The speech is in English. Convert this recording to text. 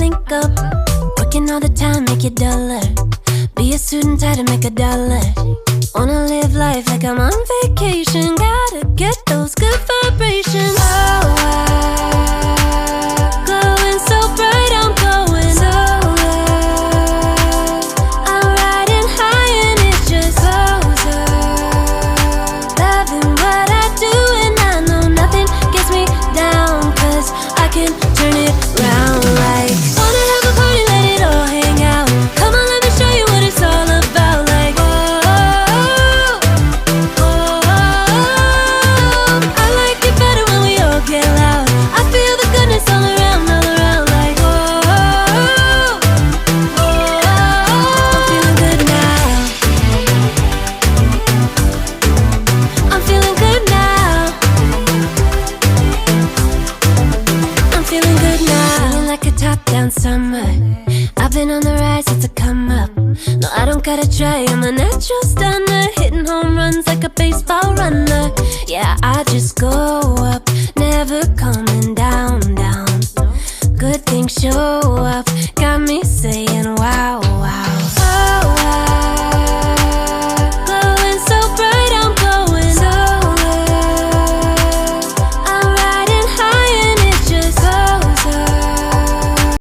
link up. Working all the time, make it duller. Be a student, try to make $1. Wanna live life like I'm on vacation. Gotta get those good vibrations. Oh, glowing so bright, I'm going solar. I'm riding high and it's just closer. Loving what I do and I know nothing gets me down, 'cause I can turn it round like. Wanna have a party, let it all hang out. Come on, let me show you what it's all about. Like, I like it better when we all get loud. I feel the goodness all around, like, I'm feeling good now. I'm feeling good now. I'm feeling good now. Feeling like a top-down summer. I've been on the rise, it's a come up. No, I don't gotta try, I'm a natural stunner. Hitting home runs like a baseball runner. Yeah, I just go up, never coming down, down. Good things show up, got me saying wow, wow.